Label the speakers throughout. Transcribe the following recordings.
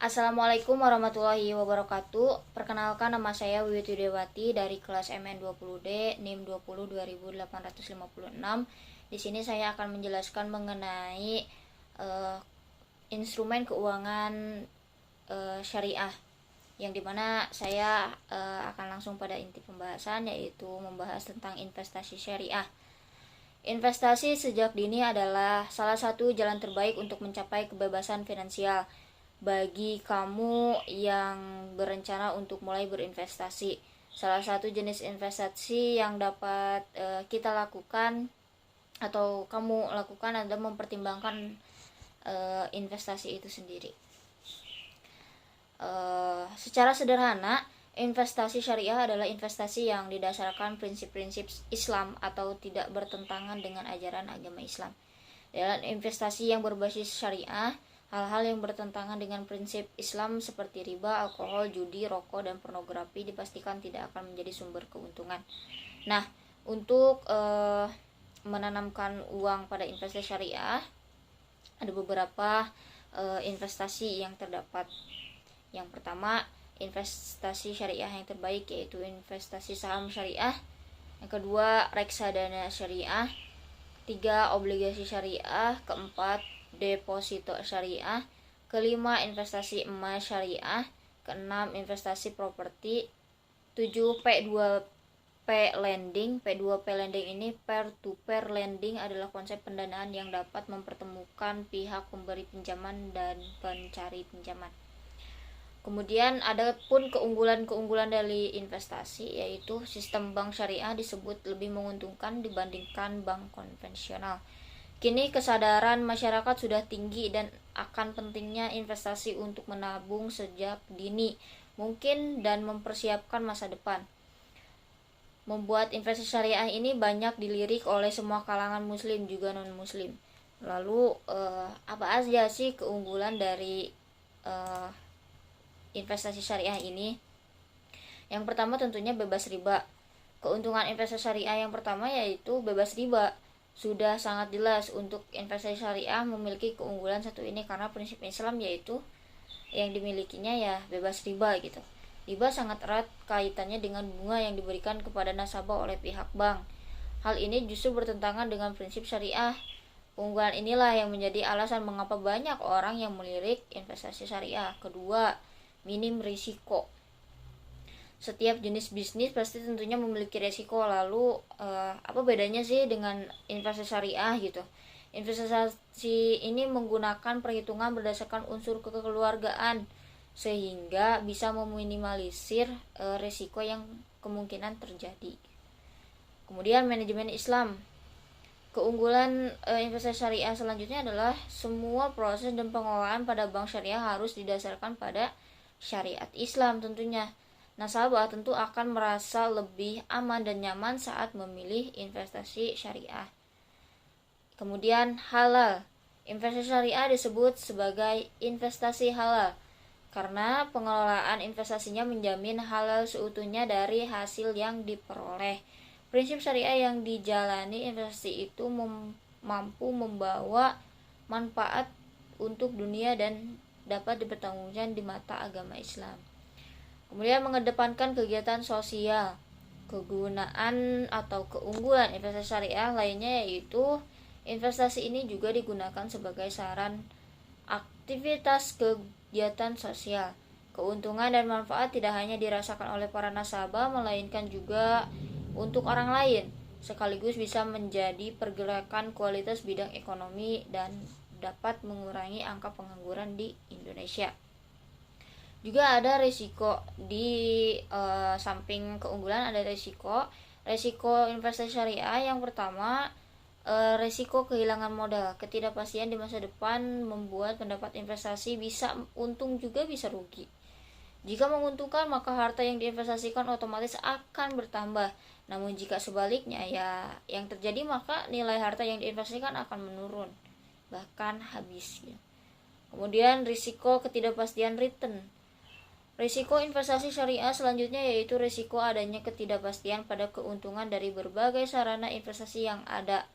Speaker 1: Assalamualaikum warahmatullahi wabarakatuh. Perkenalkan, nama saya Wiwit Widewati dari kelas MN20D NIM 20 2856. Di sini saya akan menjelaskan mengenai instrumen keuangan syariah, yang dimana saya akan langsung pada inti pembahasan, yaitu membahas tentang investasi syariah. Investasi sejak dini adalah salah satu jalan terbaik untuk mencapai kebebasan finansial bagi kamu yang berencana untuk mulai berinvestasi. Salah satu jenis investasi yang dapat kita lakukan atau kamu lakukan adalah mempertimbangkan investasi itu sendiri. Secara sederhana, investasi syariah adalah investasi yang didasarkan prinsip-prinsip Islam atau tidak bertentangan dengan ajaran agama Islam. Dalam investasi yang berbasis syariah, hal-hal yang bertentangan dengan prinsip Islam seperti riba, alkohol, judi, rokok, dan pornografi dipastikan tidak akan menjadi sumber keuntungan. Nah, untuk menanamkan uang pada investasi syariah, ada beberapa investasi yang terdapat. Yang pertama, investasi syariah yang terbaik yaitu investasi saham syariah. Yang kedua, reksadana syariah. Tiga, obligasi syariah. Keempat, deposito syariah. Kelima, investasi emas syariah. Keenam, investasi properti. 7, P2P lending. P2P lending ini peer to peer lending adalah konsep pendanaan yang dapat mempertemukan pihak pemberi pinjaman dan pencari pinjaman. Kemudian ada pun keunggulan-keunggulan dari investasi, yaitu sistem bank syariah disebut lebih menguntungkan dibandingkan bank konvensional. Kini kesadaran masyarakat sudah tinggi dan akan pentingnya investasi untuk menabung sejak dini mungkin dan mempersiapkan masa depan. Membuat investasi syariah ini banyak dilirik oleh semua kalangan muslim juga non-muslim. Lalu apa aja sih keunggulan dari investasi syariah ini? Yang pertama tentunya bebas riba. Keuntungan investasi syariah yang pertama yaitu bebas riba. Sudah sangat jelas untuk investasi syariah memiliki keunggulan satu ini karena prinsip Islam yaitu yang dimilikinya ya bebas riba gitu. Riba sangat erat kaitannya dengan bunga yang diberikan kepada nasabah oleh pihak bank. Hal ini justru bertentangan dengan prinsip syariah. Keunggulan inilah yang menjadi alasan mengapa banyak orang yang melirik investasi syariah. Kedua, minim risiko. Setiap jenis bisnis pasti tentunya memiliki risiko. Lalu apa bedanya sih dengan investasi syariah gitu? Investasi ini menggunakan perhitungan berdasarkan unsur kekeluargaan sehingga bisa meminimalisir risiko yang kemungkinan terjadi. Kemudian manajemen Islam. Keunggulan investasi syariah selanjutnya adalah semua proses dan pengelolaan pada bank syariah harus didasarkan pada syariat Islam tentunya. Nasabah tentu akan merasa lebih aman dan nyaman saat memilih investasi syariah. Kemudian halal. Investasi syariah disebut sebagai investasi halal karena pengelolaan investasinya menjamin halal seutuhnya dari hasil yang diperoleh. Prinsip syariah yang dijalani investasi itu mampu membawa manfaat untuk dunia dan dapat dipertanggungjawabkan di mata agama Islam. Kemudian mengedepankan kegiatan sosial. Kegunaan atau keunggulan investasi syariah lainnya yaitu investasi ini juga digunakan sebagai saran aktivitas kegiatan sosial. Keuntungan dan manfaat tidak hanya dirasakan oleh para nasabah melainkan juga untuk orang lain, sekaligus bisa menjadi pergerakan kualitas bidang ekonomi dan dapat mengurangi angka pengangguran di Indonesia. Juga ada risiko di samping keunggulan ada risiko investasi syariah. Yang pertama, risiko kehilangan modal. Ketidakpastian di masa depan membuat pendapat investasi bisa untung juga bisa rugi. Jika menguntungkan maka harta yang diinvestasikan otomatis akan bertambah. Namun jika sebaliknya ya yang terjadi maka nilai harta yang diinvestasikan akan menurun bahkan habis. Kemudian risiko ketidakpastian return. Risiko investasi syariah selanjutnya yaitu risiko adanya ketidakpastian pada keuntungan dari berbagai sarana investasi yang ada.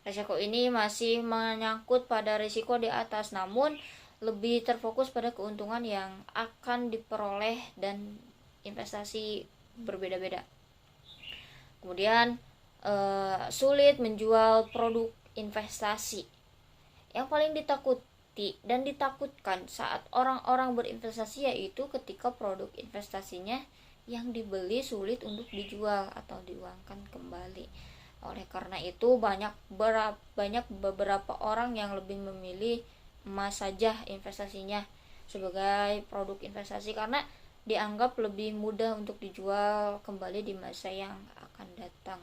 Speaker 1: Risiko ini masih menyangkut pada risiko di atas, namun lebih terfokus pada keuntungan yang akan diperoleh dan investasi berbeda-beda. Kemudian sulit menjual produk investasi. Yang paling ditakuti dan ditakutkan saat orang-orang berinvestasi yaitu ketika produk investasinya yang dibeli sulit untuk dijual atau diuangkan kembali. Oleh karena itu banyak beberapa orang yang lebih memilih emas saja investasinya sebagai produk investasi karena dianggap lebih mudah untuk dijual kembali di masa yang akan datang.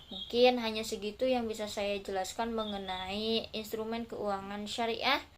Speaker 1: Mungkin hanya segitu yang bisa saya jelaskan mengenai instrumen keuangan syariah.